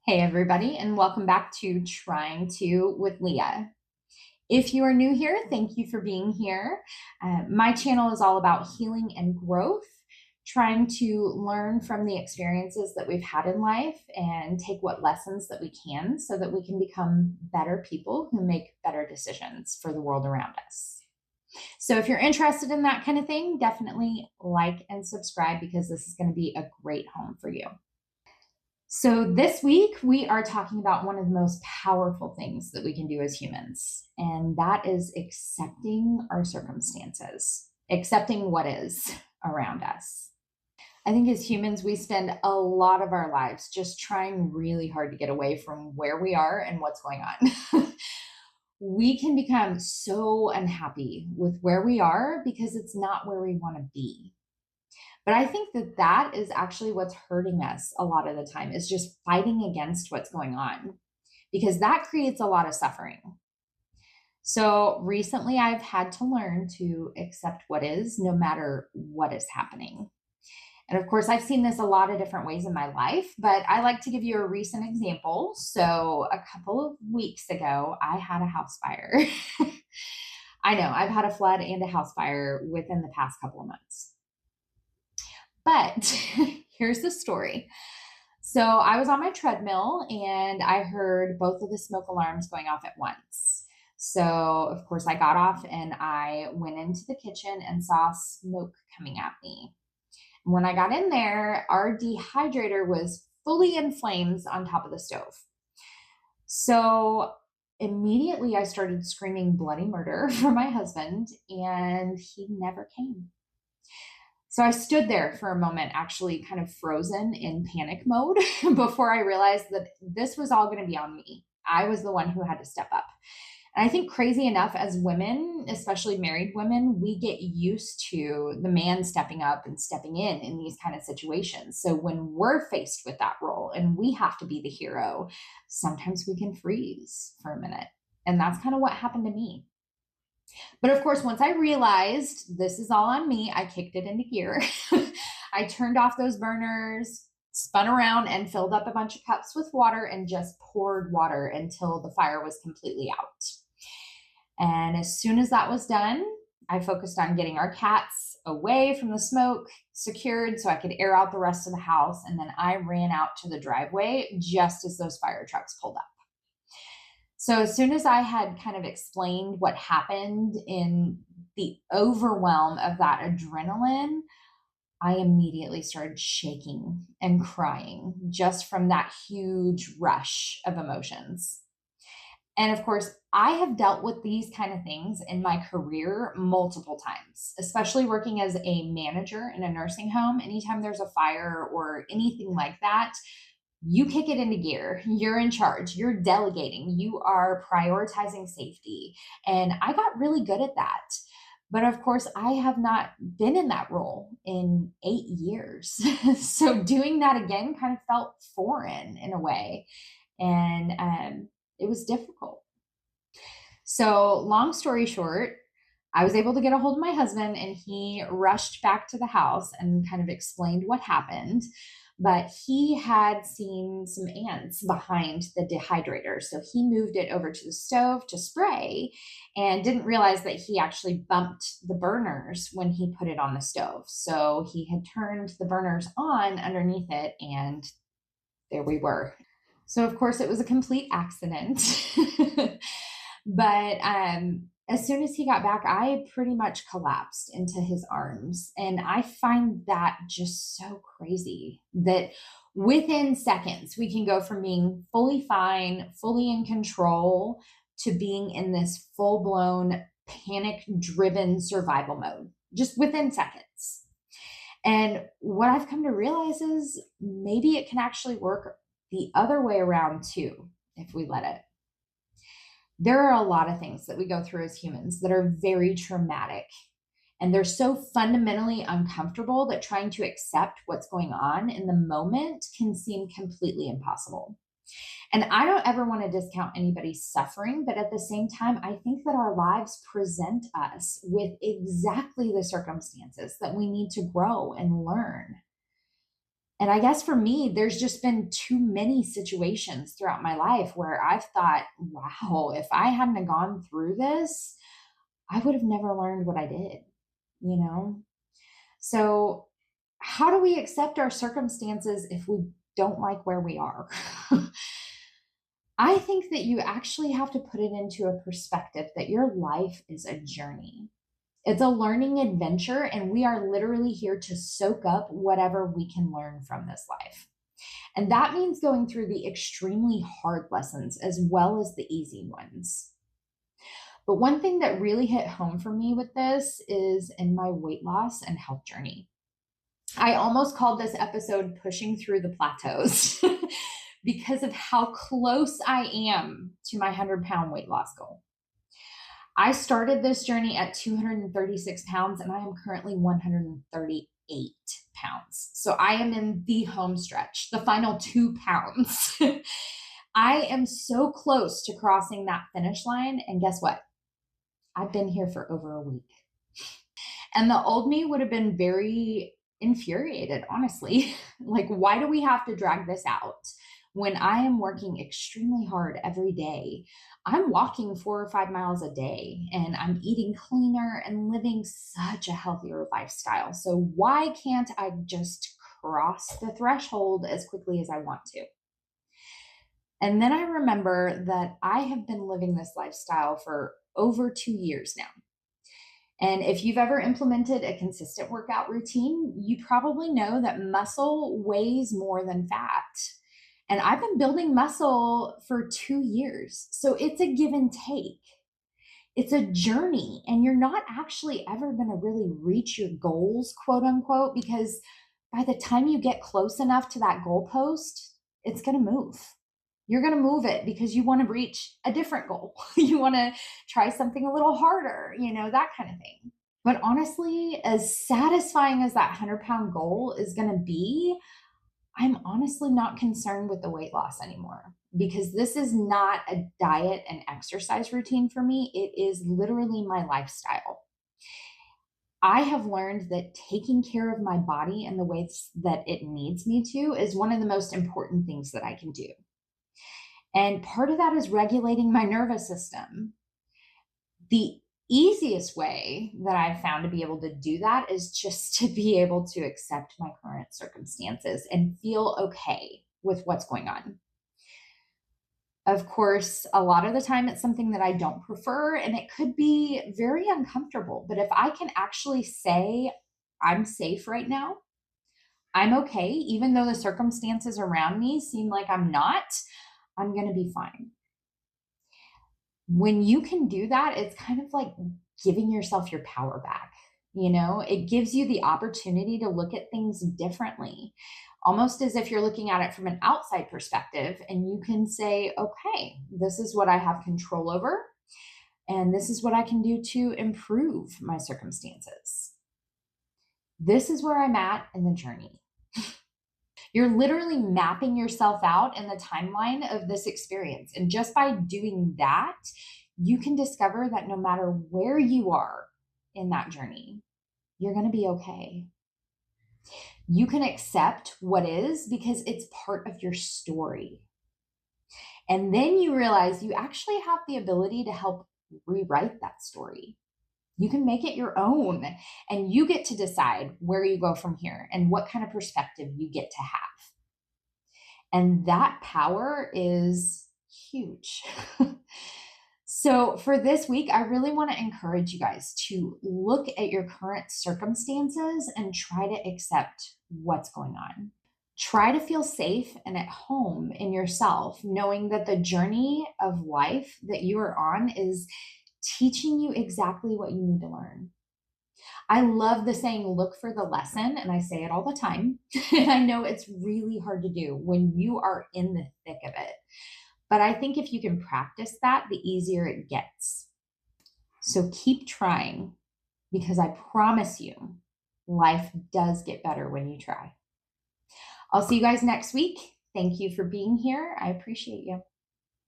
Hey, everybody, and welcome back to Trying to with Leah. If you are new here, thank you for being here. My channel is all about healing and growth, trying to learn from the experiences that we've had in life and take what lessons that we can so that we can become better people who make better decisions for the world around us. So if you're interested in that kind of thing, definitely like and subscribe because this is going to be a great home for you. So, this week we are talking about one of the most powerful things that we can do as humans, and that is accepting our circumstances, accepting what is around us. I think as humans, we spend a lot of our lives just trying really hard to get away from where we are and what's going on. We can become so unhappy with where we are because it's not where we want to be. But I think that that is actually what's hurting us a lot of the time is just fighting against what's going on because that creates a lot of suffering. So recently I've had to learn to accept what is no matter what is happening. And of course, I've seen this a lot of different ways in my life, but I like to give you a recent example. So a couple of weeks ago, I had a house fire. I know I've had a flood and a house fire within the past couple of months. But here's the story. So I was on my treadmill and I heard both of the smoke alarms going off at once. So, of course, I got off and I went into the kitchen and saw smoke coming at me. When I got in there, our dehydrator was fully in flames on top of the stove. So, immediately I started screaming bloody murder for my husband, and he never came. So I stood there for a moment, actually kind of frozen in panic mode before I realized that this was all going to be on me. I was the one who had to step up. And I think crazy enough, as women, especially married women, we get used to the man stepping up and stepping in these kind of situations. So when we're faced with that role and we have to be the hero, sometimes we can freeze for a minute. And that's kind of what happened to me. But of course, once I realized this is all on me, I kicked it into gear. I turned off those burners, spun around, and filled up a bunch of cups with water and just poured water until the fire was completely out. And as soon as that was done, I focused on getting our cats away from the smoke, secured so I could air out the rest of the house. And then I ran out to the driveway just as those fire trucks pulled up. So as soon as I had kind of explained what happened in the overwhelm of that adrenaline, I immediately started shaking and crying just from that huge rush of emotions. And of course, I have dealt with these kind of things in my career multiple times, especially working as a manager in a nursing home. Anytime there's a fire or anything like that, you kick it into gear. You're in charge. You're delegating. You are prioritizing safety. And I got really good at that. But of course, I have not been in that role in 8 years. So doing that again kind of felt foreign in a way. And it was difficult. So, long story short, I was able to get a hold of my husband and he rushed back to the house and kind of explained what happened. But he had seen some ants behind the dehydrator. So he moved it over to the stove to spray and didn't realize that he actually bumped the burners when he put it on the stove. So he had turned the burners on underneath it and there we were. So, of course, it was a complete accident. But as soon as he got back, I pretty much collapsed into his arms. And I find that just so crazy that within seconds, we can go from being fully fine, fully in control, to being in this full blown panic driven survival mode, just within seconds. And what I've come to realize is maybe it can actually work the other way around too, if we let it. There are a lot of things that we go through as humans that are very traumatic. And they're so fundamentally uncomfortable that trying to accept what's going on in the moment can seem completely impossible. And I don't ever want to discount anybody's suffering, but at the same time, I think that our lives present us with exactly the circumstances that we need to grow and learn. And I guess for me, there's just been too many situations throughout my life where I've thought, wow, if I hadn't have gone through this, I would have never learned what I did, you know? So, how do we accept our circumstances if we don't like where we are? I think that you actually have to put it into a perspective that your life is a journey. It's a learning adventure, and we are literally here to soak up whatever we can learn from this life. And that means going through the extremely hard lessons as well as the easy ones. But one thing that really hit home for me with this is in my weight loss and health journey. I almost called this episode Pushing Through the Plateaus because of how close I am to my 100-pound weight loss goal. I started this journey at 236 pounds and I am currently 138 pounds. So I am in the home stretch, the final 2 pounds. I am so close to crossing that finish line. And guess what? I've been here for over a week. And the old me would have been very infuriated, honestly. Like, why do we have to drag this out when I am working extremely hard every day? I'm walking 4 or 5 miles a day and I'm eating cleaner and living such a healthier lifestyle. So why can't I just cross the threshold as quickly as I want to? And then I remember that I have been living this lifestyle for over 2 years now. And if you've ever implemented a consistent workout routine, you probably know that muscle weighs more than fat. And I've been building muscle for 2 years. So it's a give and take. It's a journey, and you're not actually ever going to really reach your goals, quote unquote, because by the time you get close enough to that goalpost, it's going to move. You're going to move it because you want to reach a different goal. You want to try something a little harder, that kind of thing. But honestly, as satisfying as that 100-pound goal is going to be, I'm honestly not concerned with the weight loss anymore because this is not a diet and exercise routine for me. It is literally my lifestyle. I have learned that taking care of my body in the ways that it needs me to is one of the most important things that I can do. And part of that is regulating my nervous system. The easiest way that I've found to be able to do that is just to be able to accept my current circumstances and feel okay with what's going on. Of course, a lot of the time it's something that I don't prefer and it could be very uncomfortable. But if I can actually say, I'm safe right now, I'm okay, even though the circumstances around me seem like I'm not, I'm going to be fine. When you can do that, it's kind of like giving yourself your power back. It gives you the opportunity to look at things differently, almost as if you're looking at it from an outside perspective. And you can say, okay, this is what I have control over. And this is what I can do to improve my circumstances. This is where I'm at in the journey. You're literally mapping yourself out in the timeline of this experience. And just by doing that, you can discover that no matter where you are in that journey, you're going to be okay. You can accept what is because it's part of your story. And then you realize you actually have the ability to help rewrite that story. You can make it your own, and you get to decide where you go from here and what kind of perspective you get to have. And that power is huge. So for this week, I really want to encourage you guys to look at your current circumstances and try to accept what's going on. Try to feel safe and at home in yourself, knowing that the journey of life that you are on is teaching you exactly what you need to learn. I love the saying, look for the lesson, and I say it all the time. And I know it's really hard to do when you are in the thick of it. But I think if you can practice that, the easier it gets. So keep trying, because I promise you, life does get better when you try. I'll see you guys next week. Thank you for being here. I appreciate you.